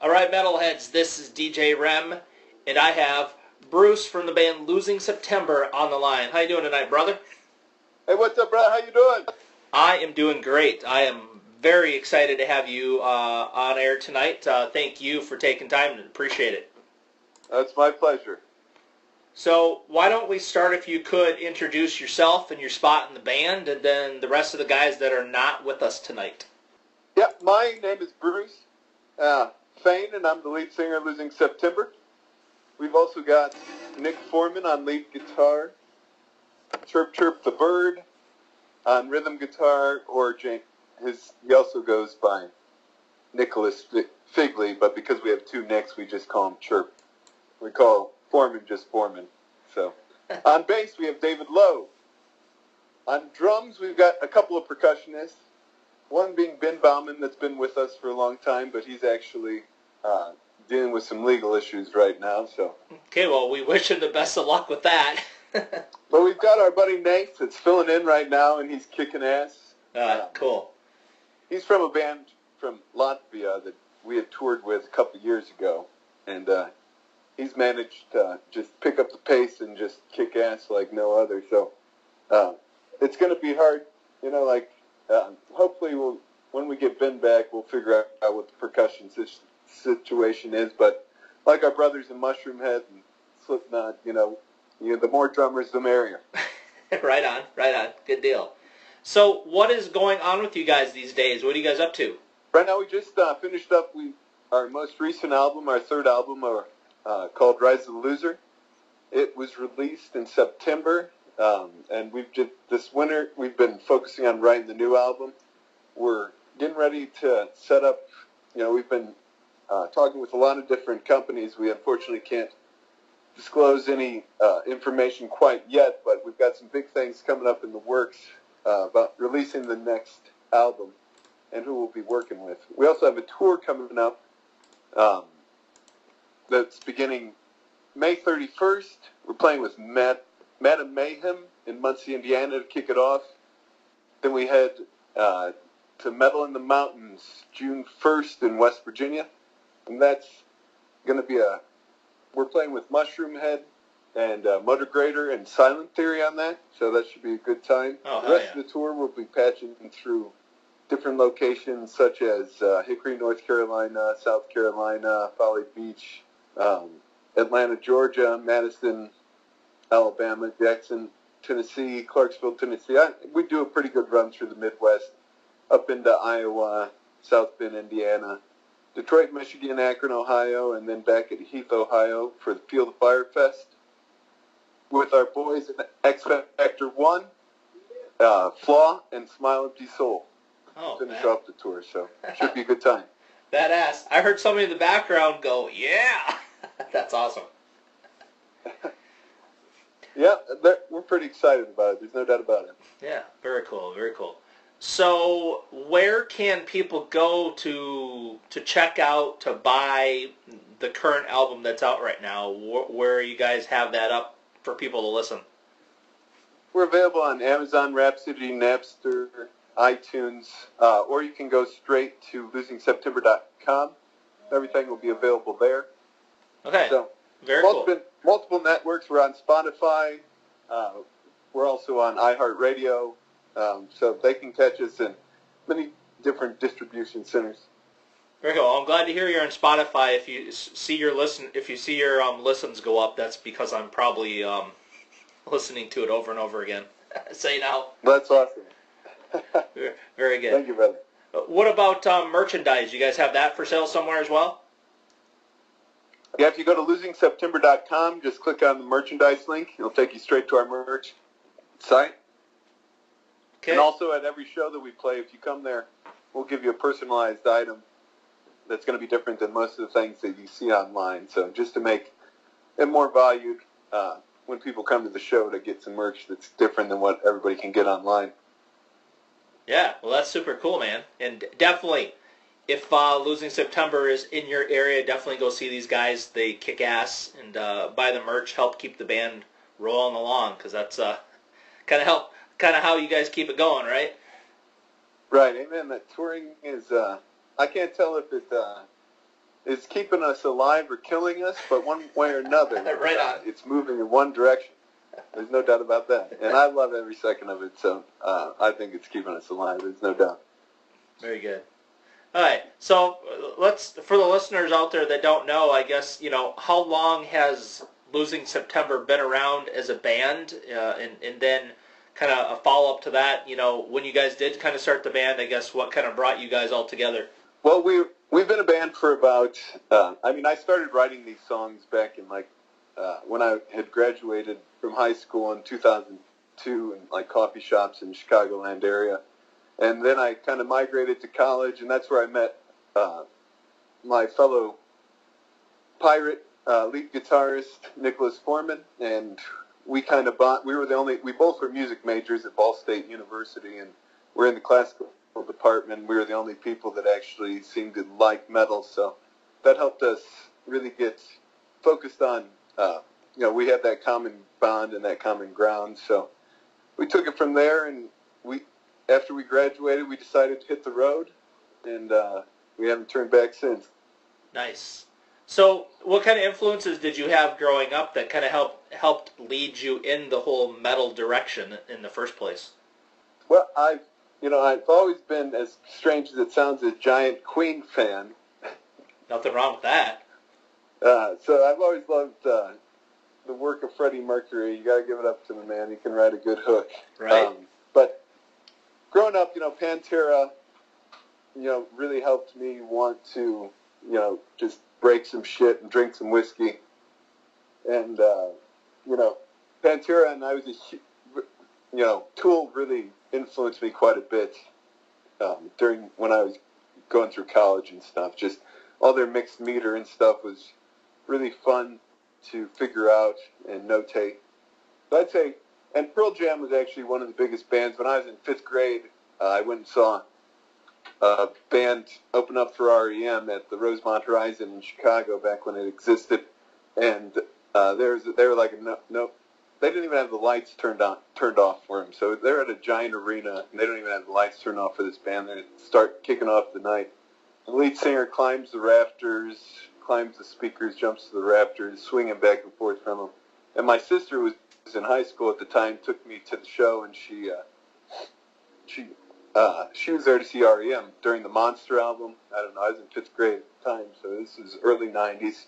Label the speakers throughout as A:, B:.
A: Alright, metalheads, this is DJ REM, and I have Bruce from the band Losing September on the line. How you doing tonight, brother?
B: Hey, what's up, Brad? How you doing?
A: I am doing great. I am very excited to have you on air tonight. Thank you for taking time and appreciate it.
B: It's my pleasure.
A: So why don't we start, if you could, introduce yourself and your spot in the band, and then the rest of the guys that are not with us tonight.
B: Yep, my name is Bruce Fane, and I'm the lead singer of Losing September. We've also got Nick Foreman on lead guitar, Chirp Chirp the Bird on rhythm guitar, or he also goes by Nicholas Figley, but because we have two Nicks, we just call him Chirp. We call Foreman just Foreman. So, on bass, we have David Lowe. On drums, we've got a couple of percussionists. One being Ben Bauman, that's been with us for a long time, but he's actually dealing with some legal issues right now. So.
A: Okay, well, we wish him the best of luck with that.
B: But we've got our buddy Nate that's filling in right now, and he's kicking ass.
A: Cool.
B: He's from a band from Latvia that we had toured with a couple years ago, and he's managed to just pick up the pace and just kick ass like no other. So it's going to be hard, hopefully when we get Ben back, we'll figure out what the percussion situation is. But like our brothers in Mushroom Head and Slipknot, the more drummers, the merrier.
A: Right on. Good deal. So what is going on with you guys these days? What are you guys up to?
B: Right now we just finished up our most recent album, our third album, called Rise of the Loser. It was released in September, and this winter we've been focusing on writing the new album. We're getting ready to set up, we've been talking with a lot of different companies. We unfortunately can't disclose any information quite yet, but we've got some big things coming up in the works about releasing the next album and who we'll be working with. We also have a tour coming up that's beginning May 31st. We're playing with Madam Mayhem in Muncie, Indiana to kick it off. Then we head to Metal in the Mountains June 1st in West Virginia. And that's going to be we're playing with Mushroom Head and Motor Grader and Silent Theory on that, so that should be a good time. The rest of the tour we'll be patching through different locations such as Hickory, North Carolina, South Carolina, Folly Beach, Atlanta, Georgia, Madison, Alabama, Jackson, Tennessee, Clarksville, Tennessee. We do a pretty good run through the Midwest, up into Iowa, South Bend, Indiana, Detroit, Michigan, Akron, Ohio, and then back at Heath, Ohio for the Feel the Fire Fest with our boys in X Factor 1, Flaw, and Smile Empty Soul. Finish off the tour, so it should be a good time.
A: Badass. I heard somebody in the background go, yeah! That's awesome.
B: Yeah, we're pretty excited about it. There's no doubt about it.
A: Yeah, very cool, very cool. So where can people go to check out, to buy the current album that's out right now? Where you guys have that up for people to listen?
B: We're available on Amazon, Rhapsody, Napster, iTunes, or you can go straight to LosingSeptember.com. Everything will be available there.
A: Okay,
B: so,
A: very cool.
B: Multiple networks. We're on Spotify. We're also on iHeartRadio. So they can catch us in many different distribution centers.
A: Very cool. I'm glad to hear you're on Spotify. If you see your listens go up, that's because I'm probably listening to it over and over again. Say now.
B: That's awesome.
A: Very good.
B: Thank you, brother.
A: What about merchandise? You guys have that for sale somewhere as well?
B: Yeah, if you go to LosingSeptember.com, just click on the merchandise link. It'll take you straight to our merch site. Okay. And also at every show that we play, if you come there, we'll give you a personalized item that's going to be different than most of the things that you see online. So just to make it more valued when people come to the show, to get some merch that's different than what everybody can get online.
A: Yeah, well, that's super cool, man. And definitely, if Losing September is in your area, definitely go see these guys. They kick ass, and buy the merch, help keep the band rolling along, because that's kind of how you guys keep it going, right?
B: Right, amen. That touring is, I can't tell if is keeping us alive or killing us, but one way or another,
A: Right on.
B: it's moving in one direction. There's no doubt about that. And I love every second of it, so I think it's keeping us alive. There's no doubt.
A: Very good. All right, so for the listeners out there that don't know, I guess, how long has Losing September been around as a band? And then kind of a follow-up to that, when you guys did kind of start the band, I guess, what kind of brought you guys all together?
B: Well, we've been a band for about, I started writing these songs back in, when I had graduated from high school in 2002 in, coffee shops in the Chicagoland area. And then I kind of migrated to college, and that's where I met my fellow pirate lead guitarist, Nicholas Foreman, and we kind of we both were music majors at Ball State University, and we're in the classical department. We were the only people that actually seemed to like metal, so that helped us really get focused on, we had that common bond and that common ground, so we took it from there, and after we graduated, we decided to hit the road, and we haven't turned back since.
A: Nice. So what kind of influences did you have growing up that kind of helped lead you in the whole metal direction in the first place?
B: Well, I've always been, as strange as it sounds, a giant Queen fan.
A: Nothing wrong with that.
B: So I've always loved the work of Freddie Mercury. You got to give it up to the man. He can write a good hook.
A: Right.
B: But growing up, Pantera, really helped me want to, just break some shit and drink some whiskey. And, Pantera and I was Tool really influenced me quite a bit during when I was going through college and stuff. Just all their mixed meter and stuff was really fun to figure out and notate. So I'd say, and Pearl Jam was actually one of the biggest bands. When I was in 5th grade, I went and saw a band open up for REM at the Rosemont Horizon in Chicago back when it existed, and they were like no, they didn't even have the lights turned off for them. So they're at a giant arena, and they don't even have the lights turned off for this band. They start kicking off the night. The lead singer climbs the rafters, climbs the speakers, jumps to the rafters, swinging back and forth from them. And my sister was in high school at the time, took me to the show, and she was there to see REM during the Monster album. I don't know, I was in 5th grade at the time, so this is early 90s.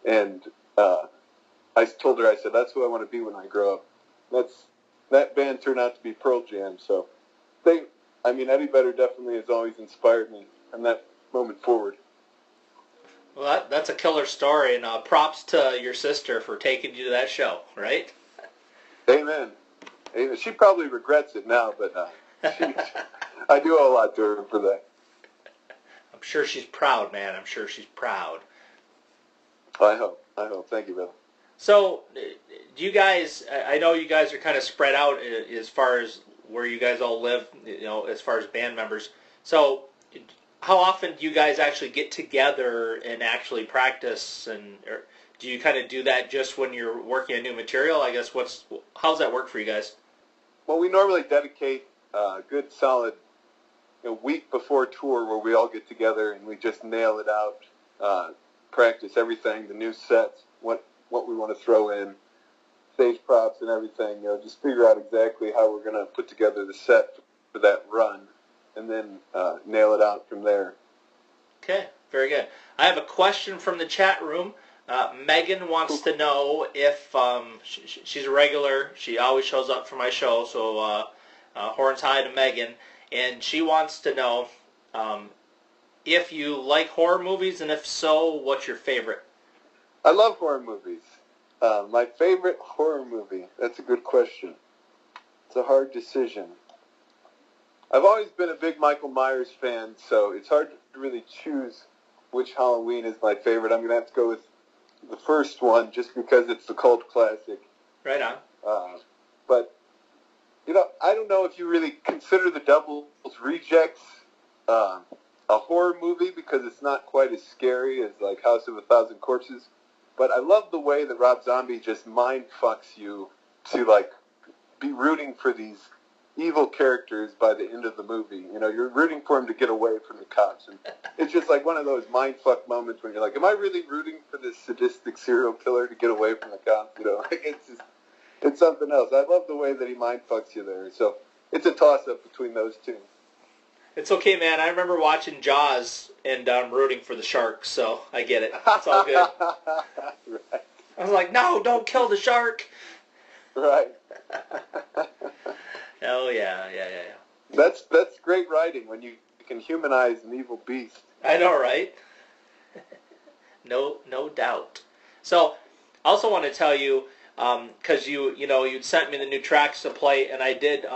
B: And I told her, I said, that's who I want to be when I grow up. That band turned out to be Pearl Jam, so Eddie Vedder definitely has always inspired me from that moment forward.
A: Well, that's a killer story, and props to your sister for taking you to that show, right?
B: Amen. She probably regrets it now, but I do owe a lot to her for that.
A: I'm sure she's proud, man. I'm sure she's proud.
B: I hope. Thank you, brother.
A: So, do you guys, I know you guys are kind of spread out as far as where you guys all live, as far as band members. So, how often do you guys actually get together and actually practice? Or do you kind of do that just when you're working on new material? I guess, how's that work for you guys?
B: Well, we normally dedicate a good solid week before tour where we all get together and we just nail it out, practice everything, the new sets, what we want to throw in, stage props and everything, just figure out exactly how we're going to put together the set for that run, and then nail it out from there.
A: Okay, very good. I have a question from the chat room. Megan wants to know if she's a regular. She always shows up for my show, so horns high to Megan. And she wants to know if you like horror movies, and if so, what's your favorite?
B: I love horror movies. My favorite horror movie, that's a good question. It's a hard decision. I've always been a big Michael Myers fan, so it's hard to really choose which Halloween is my favorite. I'm going to have to go with the first one just because it's the cult classic.
A: Right on.
B: But, I don't know if you really consider The Devil's Rejects a horror movie because it's not quite as scary as, like, House of a Thousand Corpses. But I love the way that Rob Zombie just mind fucks you to, like, be rooting for these evil characters by the end of the movie. You know, you're rooting for him to get away from the cops. And it's just like one of those mindfuck moments when you're like, am I really rooting for this sadistic serial killer to get away from the cops? You know, like it's something else. I love the way that he mindfucks you there. So it's a toss-up between those two.
A: It's okay, man. I remember watching Jaws, and I'm rooting for the sharks, so I get it. It's all good.
B: Right.
A: I was like, no, don't kill the shark.
B: Right.
A: Oh, yeah.
B: That's great writing when you can humanize an evil beast.
A: I know, right? No doubt. So, I also want to tell you, because you'd sent me the new tracks to play, and I did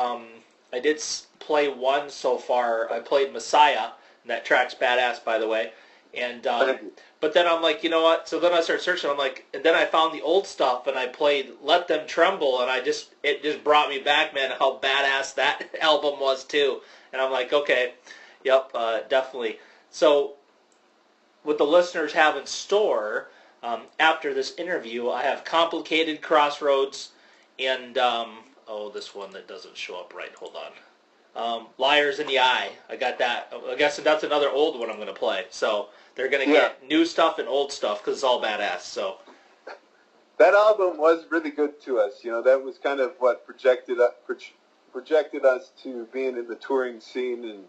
A: play one so far. I played Messiah, and that track's badass, by the way. And but then I'm like, you know what? So then I started searching. I'm like, and then I found the old stuff, and I played "Let Them Tremble," and it just brought me back, man, how badass that album was too. And I'm like, okay, yep, definitely. So what the listeners have in store after this interview, I have "Complicated," "Crossroads," and this one that doesn't show up right. Hold on. "Liars in the Eye." I got that. I guess that's another old one I'm going to play. So they're going to get new stuff and old stuff because it's all badass. So
B: that album was really good to us. You know, that was kind of what projected us to being in the touring scene, and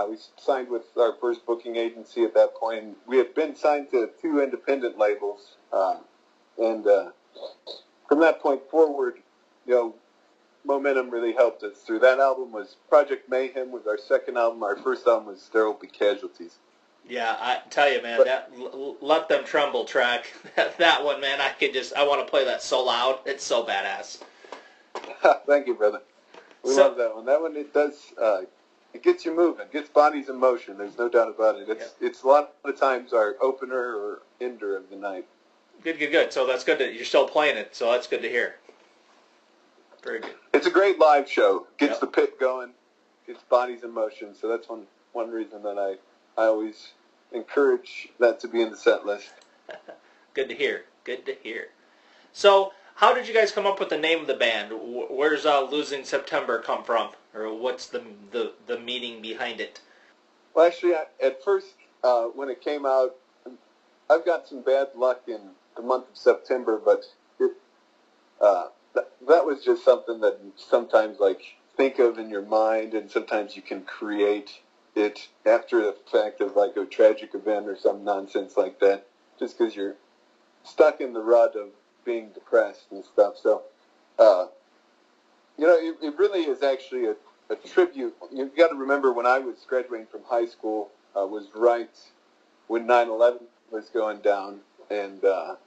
B: we signed with our first booking agency at that point. We had been signed to 2 independent labels, and from that point forward, you know, momentum really helped us through. That album was Project Mayhem, was our second album. Our first album was There Will Be Casualties.
A: Yeah, I tell you, man, that "Let Them Tremble" track, that one, man, I want to play that so loud. It's so badass.
B: Thank you, brother. We love that one. That one, it does, it gets you moving, gets bodies in motion. There's no doubt about it. It's a lot of times our opener or ender of the night.
A: Good. So that's good that you're still playing it, so that's good to hear. Very good.
B: It's a great live show. Gets the pit going, gets bodies in motion. So that's one reason that I always encourage that to be in the set list.
A: Good to hear. So, how did you guys come up with the name of the band? Where's "Losing September" come from, or what's the meaning behind it?
B: Well, actually, at first when it came out, I've got some bad luck in the month of September, but that was just something that you sometimes think of in your mind, and sometimes you can create it after the fact of a tragic event or some nonsense like that, just because you're stuck in the rut of being depressed and stuff. So, it really is actually a tribute. You've got to remember, when I was graduating from high school, was right when 9/11 was going down, and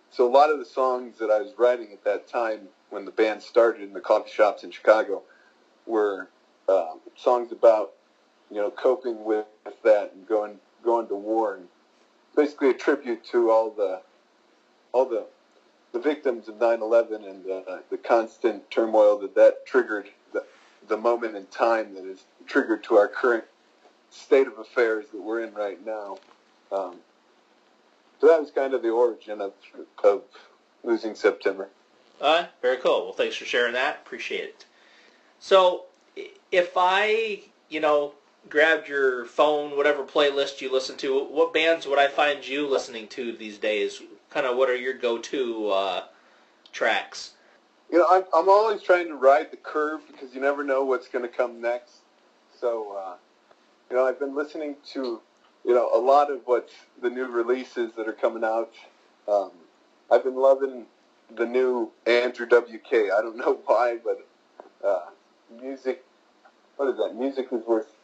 B: so a lot of the songs that I was writing at that time, when the band started in the coffee shops in Chicago, were songs about coping with that and going to war, and basically a tribute to all the victims of 9/11 and the constant turmoil that triggered, the moment in time that is triggered to our current state of affairs that we're in right now. So that was kind of the origin of Losing September.
A: Very cool. Well, thanks for sharing that. Appreciate it. So, if I, grabbed your phone, whatever playlist you listen to, what bands would I find you listening to these days? Kind of what are your go-to tracks?
B: I'm always trying to ride the curve because you never know what's going to come next. So, I've been listening to, a lot of what's the new releases that are coming out. I've been loving the new Andrew WK. I don't know why, but music, what is that? Music is worth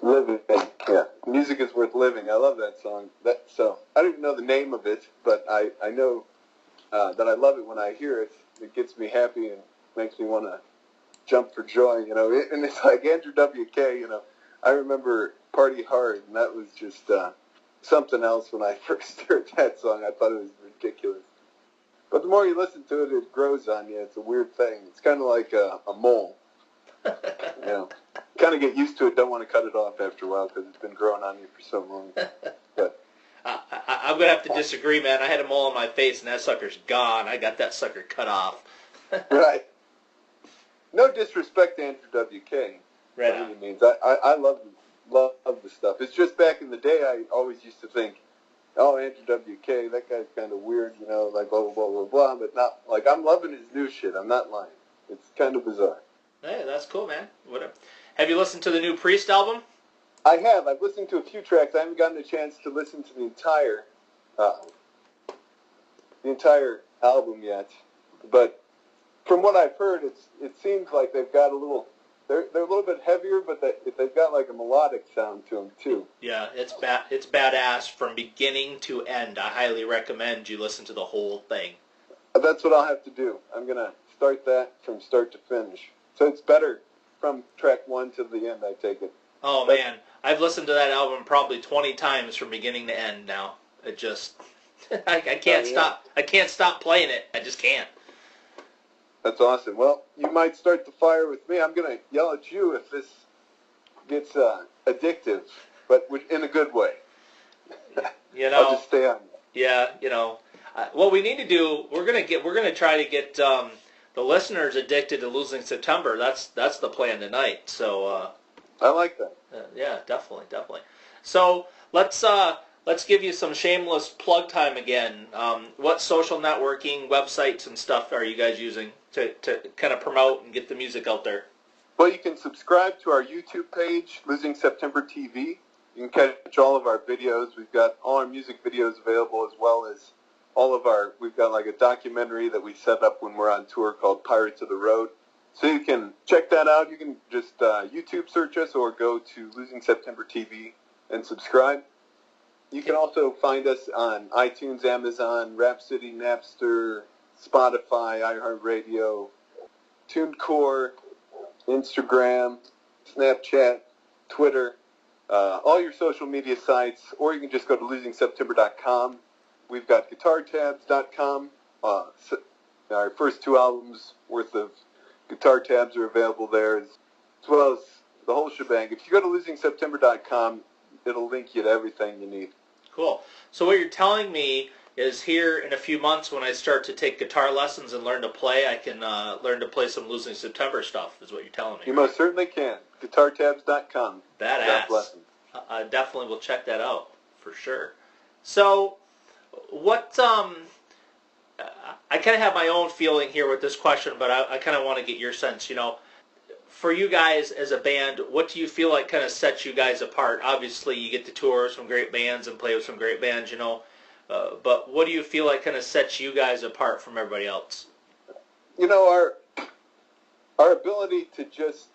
B: living. Yeah, Music is Worth Living. I love that song. So I don't even know the name of it, but I know that I love it when I hear it. It gets me happy and makes me want to jump for joy, and it's like Andrew WK, I remember Party Hard, and that was just something else when I first heard that song. I thought it was ridiculous. But the more you listen to it, it grows on you. It's a weird thing. It's kind of like a mole. Kind of get used to it, don't want to cut it off after a while because it's been growing on you for so long. But
A: I'm going to have to disagree, man. I had a mole on my face, and that sucker's gone. I got that sucker cut off.
B: Right. no disrespect to Andrew WK.
A: Right
B: by
A: on.
B: any means. I love the stuff. It's just back in the day, I always used to think, oh, Andrew WK, that guy's kind of weird, you know, like blah, blah, blah, blah, blah. But not, like, I'm loving his new shit. I'm not lying. It's kind of bizarre.
A: Hey, that's cool, man. Whatever. Have you listened to the new Priest album?
B: I have. I've listened to a few tracks. I haven't gotten a chance to listen to the entire album yet. But from what I've heard, it seems like they've got a little. They're a little bit heavier, but they've got like a melodic sound to them too.
A: Yeah, it's badass from beginning to end. I highly recommend you listen to the whole thing.
B: That's what I'll have to do. I'm gonna start that from start to finish. So it's better from track 1 to the end, I take it.
A: Oh, man. I've listened to that album probably 20 times from beginning to end now. It just... I can't stop. I can't stop playing it. I just can't.
B: That's awesome. Well, you might start the fire with me. I'm going to yell at you if this gets addictive, but in a good way.
A: You know,
B: I'll just stay on.
A: Yeah, you know. What we need to do, we're gonna try to get the listeners addicted to Losing September. That's the plan tonight. So
B: I like that.
A: Yeah, definitely. So let's give you some shameless plug time again. What social networking websites and stuff are you guys using to kind of promote and get the music out there?
B: Well, you can subscribe to our YouTube page, Losing September TV. You can catch all of our videos. We've got all our music videos available, as well as we've got like a documentary that we set up when we're on tour called Pirates of the Road. So you can check that out. You can just YouTube search us or go to Losing September TV and subscribe. You can also find us on iTunes, Amazon, Rhapsody, Napster, Spotify, iHeartRadio, TuneCore, Instagram, Snapchat, Twitter, all your social media sites, or you can just go to LosingSeptember.com. We've got GuitarTabs.com. Our first 2 albums worth of guitar tabs are available there, as well as the whole shebang. If you go to LosingSeptember.com, it'll link you to everything you need.
A: Cool. So what you're telling me is here in a few months when I start to take guitar lessons and learn to play, I can learn to play some Losing September stuff, is what you're telling me.
B: You
A: right?
B: most certainly can. GuitarTabs.com.
A: Badass. I definitely will check that out, for sure. So, what, I kind of have my own feeling here with this question, but I kind of want to get your sense, you know. For you guys as a band, what do you feel like kind of sets you guys apart? Obviously, you get to tour with some great bands and play with some great bands, you know. But what do you feel like kind of sets you guys apart from everybody else?
B: You know, our ability to just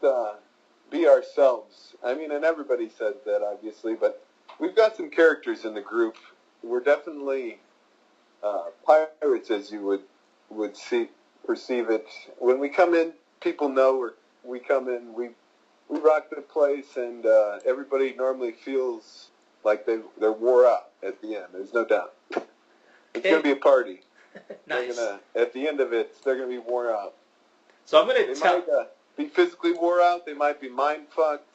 B: be ourselves. I mean, and everybody says that, obviously, but we've got some characters in the group. We're definitely pirates, as you would perceive it. When we come in, people know we come in, we rock the place, and everybody normally feels like they're wore out at the end. There's no doubt. It's going to be a party.
A: Nice.
B: At the end of it, they're going to be worn out.
A: So I'm going to tell...
B: They might be physically wore out. They might be mind-fucked.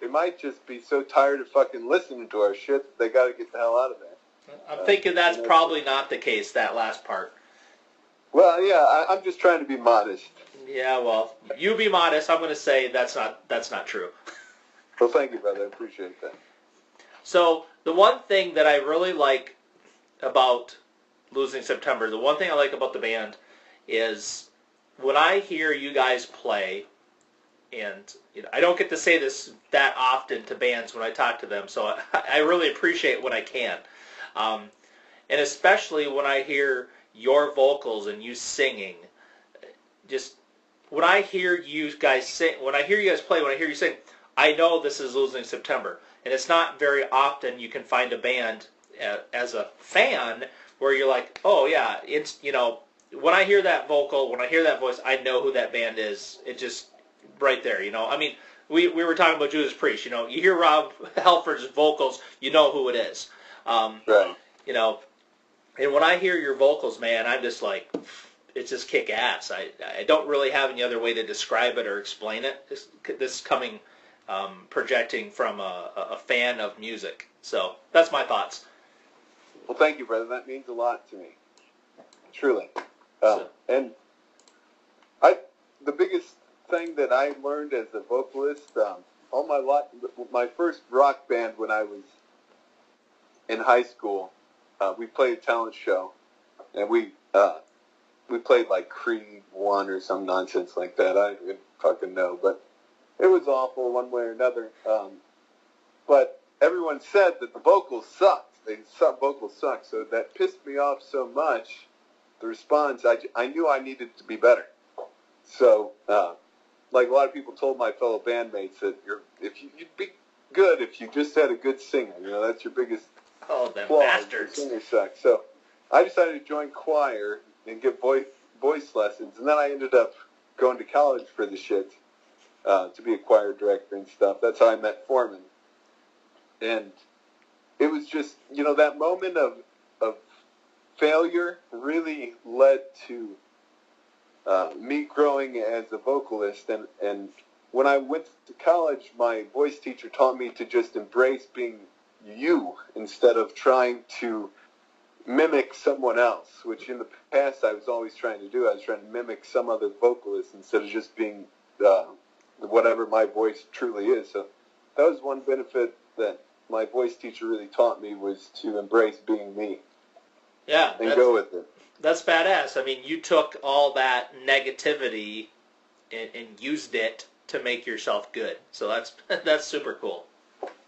B: They might just be so tired of fucking listening to our shit that they got to get the hell out of there.
A: I'm thinking that's probably not the case, that last part.
B: Well, yeah, I'm just trying to be modest.
A: Yeah, well, you be modest. I'm going to say that's not true.
B: Well, thank you, brother. I appreciate that.
A: So the one thing that I really like about Losing September, the one thing I like about the band is when I hear you guys play, and you know, I don't get to say this that often to bands when I talk to them, so I really appreciate when I can. And especially when I hear your vocals and you singing, just when I hear you guys sing, when I hear you guys play, when I hear you sing, I know this is Losing September. And it's not very often you can find a band as a fan where you're like, oh yeah, it's, you know, when I hear that vocal, when I hear that voice, I know who that band is. It just, right there, you know. I mean, we were talking about Judas Priest, you know. You hear Rob Halford's vocals, you know who it is.
B: Right.
A: You know, and when I hear your vocals, man, I'm just like, it's just kick ass. I don't really have any other way to describe it or explain it. This coming, projecting from a fan of music. So that's my thoughts.
B: Well, thank you, brother. That means a lot to me. Truly. And the biggest thing that I learned as a vocalist. My first rock band when I was in high school, we played a talent show, and we played like Creed 1 or some nonsense like that. I didn't fucking know, but it was awful one way or another. But everyone said that the vocals sucked. Vocals sucked, so that pissed me off so much. The response, I knew I needed to be better. So, like a lot of people told my fellow bandmates that you'd be good if you just had a good singer. You know, that's your biggest
A: Oh, them
B: flaw.
A: bastards.
B: The singer sucks. So, I decided to join choir and get voice lessons, and then I ended up going to college for the shit to be a choir director and stuff. That's how I met Foreman. And it was just, you know, that moment of failure really led to me growing as a vocalist. And when I went to college, my voice teacher taught me to just embrace being you instead of trying to mimic someone else, which in the past I was always trying to do. I was trying to mimic some other vocalist instead of just being whatever my voice truly is. So that was one benefit that my voice teacher really taught me, was to embrace being me.
A: Yeah.
B: And go with it.
A: That's badass. I mean, you took all that negativity and used it to make yourself good. So that's super cool.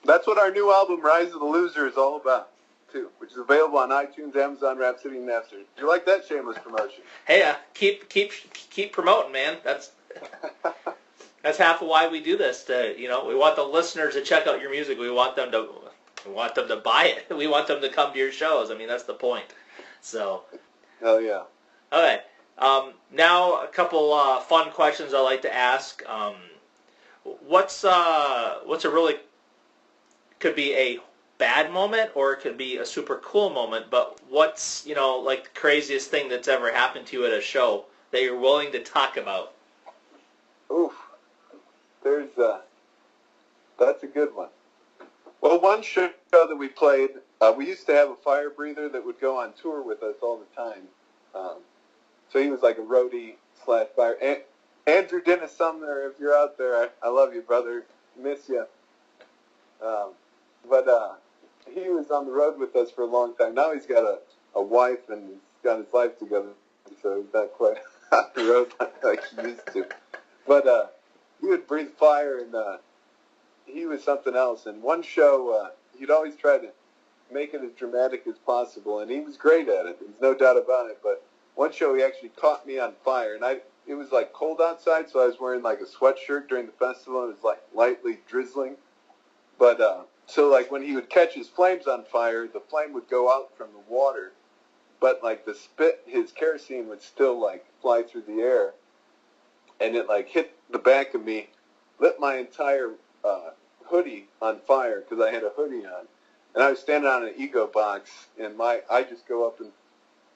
B: That's what our new album, Rise of the Loser, is all about, too, which is available on iTunes, Amazon, Rhapsody, and Napster. Do you like that shameless promotion?
A: Hey, keep promoting, man. That's half of why we do this. We want the listeners to check out your music. We want them to buy it. We want them to come to your shows. I mean, that's the point. So.
B: Hell yeah.
A: Okay. Now a couple fun questions I like to ask. What's a really, could be a bad moment or it could be a super cool moment, but what's, like the craziest thing that's ever happened to you at a show that you're willing to talk about?
B: Oof. That's a good one. Well, one show that we played, we used to have a fire breather that would go on tour with us all the time. So he was like a roadie / fire. Andrew Dennis Sumner, if you're out there, I love you, brother. Miss you. But he was on the road with us for a long time. Now he's got a wife and he's got his life together, so he's not quite on the road like he used to. But he would breathe fire, and he was something else. And one show, he'd always try to make it as dramatic as possible, and he was great at it. There's no doubt about it. But one show, he actually caught me on fire, and it was like cold outside, so I was wearing like a sweatshirt during the festival, and it was like lightly drizzling. But so like when he would catch his flames on fire, the flame would go out from the water, but like the spit, his kerosene would still like fly through the air, and it like hit the back of me, lit my entire hoodie on fire because I had a hoodie on, and I was standing on an ego box, and I just go up and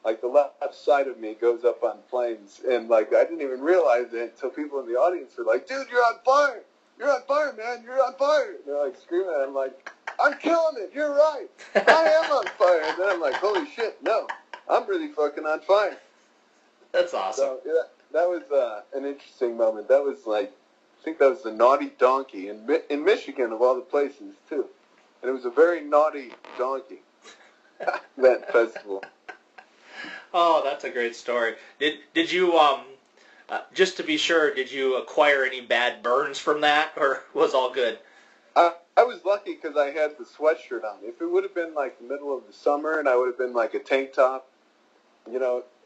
B: like the left side of me goes up on flames, and like I didn't even realize it until people in the audience were like, "Dude, you're on fire! You're on fire, man! You're on fire!" And they're like screaming, and I'm like, "I'm killing it! You're right! I am on fire!" And then I'm like, "Holy shit! No, I'm really fucking on fire!"
A: That's awesome.
B: So yeah, that was an interesting moment. That was like, I think that was the Naughty Donkey in Michigan of all the places too, and it was a very naughty donkey. That festival.
A: Oh, that's a great story. Did you just to be sure, did you acquire any bad burns from that, or was all good?
B: I was lucky because I had the sweatshirt on. If it would have been like the middle of the summer and I would have been like a tank top,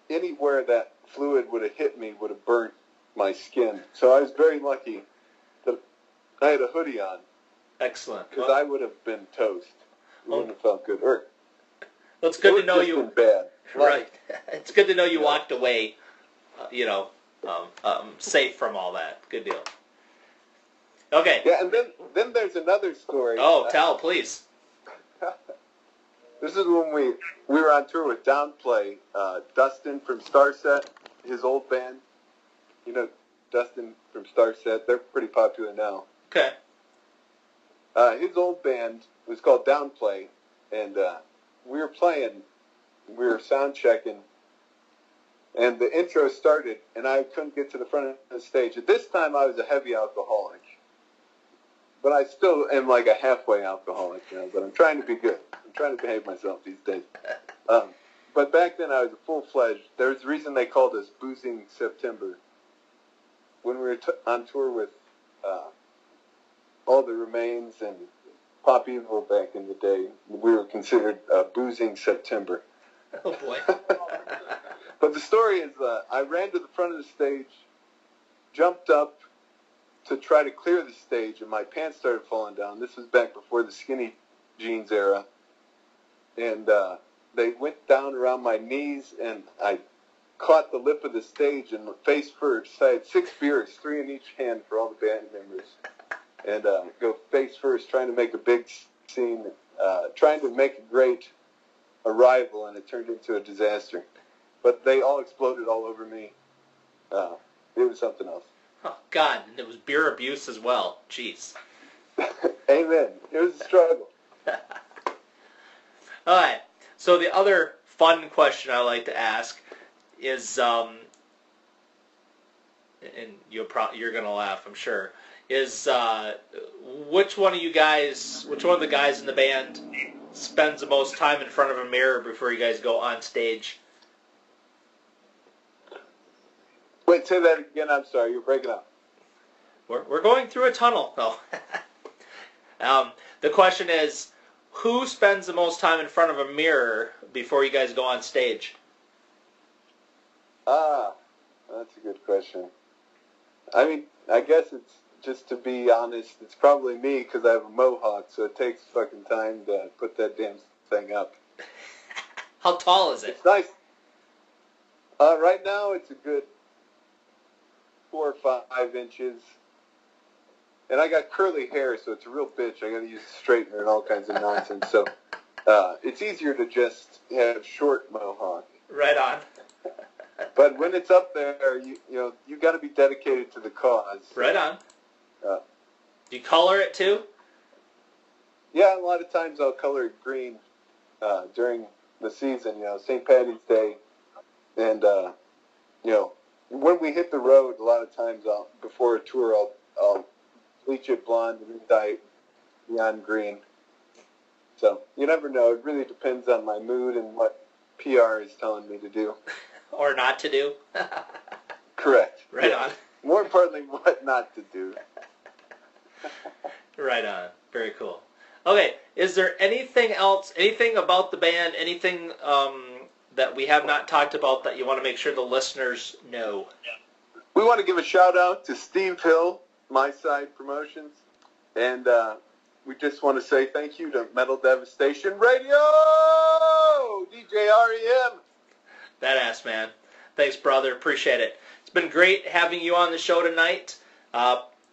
B: anywhere that fluid would have hit me would have burnt my skin. So I was very lucky that I had a hoodie on.
A: Excellent.
B: Because I would have been toast. It wouldn't have felt good. Well,
A: it's good to know you.
B: Been bad.
A: Right. It's good to know you walked away, safe from all that. Good deal. Okay.
B: Yeah, and then there's another story.
A: Oh, tell, please.
B: This is when we were on tour with Downplay. Dustin from Starset, his old band. You know Dustin from Starset. They're pretty popular now.
A: Okay.
B: His old band was called Downplay, and we were playing. We were sound checking, And the intro started, and I couldn't get to the front of the stage. At this time, I was a heavy alcoholic. But I still am like a halfway alcoholic, but I'm trying to be good. I'm trying to behave myself these days. But back then, I was a full-fledged. There's a reason they called us Boozing September. When we were on tour with All the Remains and Pop Evil back in the day, we were considered Boozing September.
A: Oh, boy.
B: But the story is, I ran to the front of the stage, jumped up to try to clear the stage, and my pants started falling down. This was back before the skinny jeans era. And they went down around my knees, and I caught the lip of the stage and face first. I had 6 beers, 3 in each hand for all the band members. And go face first, trying to make a big scene, trying to make a great arrival, and it turned into a disaster. But they all exploded all over me. It was something else.
A: Oh, God, and it was beer abuse as well. Jeez.
B: Amen. It was a struggle.
A: All right. So the other fun question I like to ask is, and you're going to laugh, I'm sure, is which one of the guys in the band spends the most time in front of a mirror before you guys go on stage?
B: Wait, say that again. I'm sorry. You're breaking up.
A: We're going through a tunnel. No. The question is, who spends the most time in front of a mirror before you guys go on stage?
B: That's a good question. I mean, I guess it's, just to be honest, it's probably me because I have a mohawk, so it takes fucking time to put that damn thing up.
A: How tall is it?
B: It's nice. Right now, it's a good 4 or 5 inches. And I got curly hair, so it's a real bitch. I got to use a straightener and all kinds of nonsense. So it's easier to just have short mohawk.
A: Right on.
B: But when it's up there, you got to be dedicated to the cause.
A: Right on. Do you color it too?
B: Yeah, a lot of times I'll color it green during the season. St. Patty's Day, and when we hit the road, a lot of times before a tour, I'll bleach it blonde and then dye it neon green. So you never know. It really depends on my mood and what PR is telling me to do.
A: Or not to do.
B: Correct.
A: Right on.
B: More importantly, what not to do.
A: Right on. Very cool. Okay, is there anything else, anything about the band, anything that we have not talked about that you want to make sure the listeners know?
B: We want to give a shout out to Steve Hill, My Side Promotions, and we just want to say thank you to Metal Devastation Radio, DJ REM.
A: Badass, man. Thanks, brother. Appreciate it. It's been great having you on the show tonight.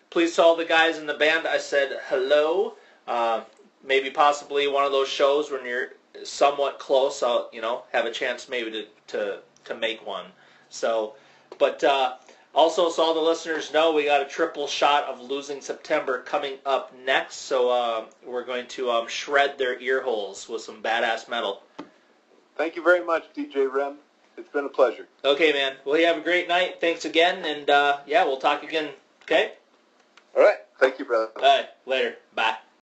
A: Please tell all the guys in the band I said hello. Maybe possibly one of those shows when you're somewhat close, I'll have a chance maybe to make one. So, but also, so all the listeners know, we got a triple shot of Losing September coming up next. So we're going to shred their ear holes with some badass metal.
B: Thank you very much, DJ REM. It's been a pleasure.
A: Okay, man. Well, you have a great night. Thanks again, and we'll talk again. Okay.
B: All right. Thank you, brother.
A: All right. Later. Bye.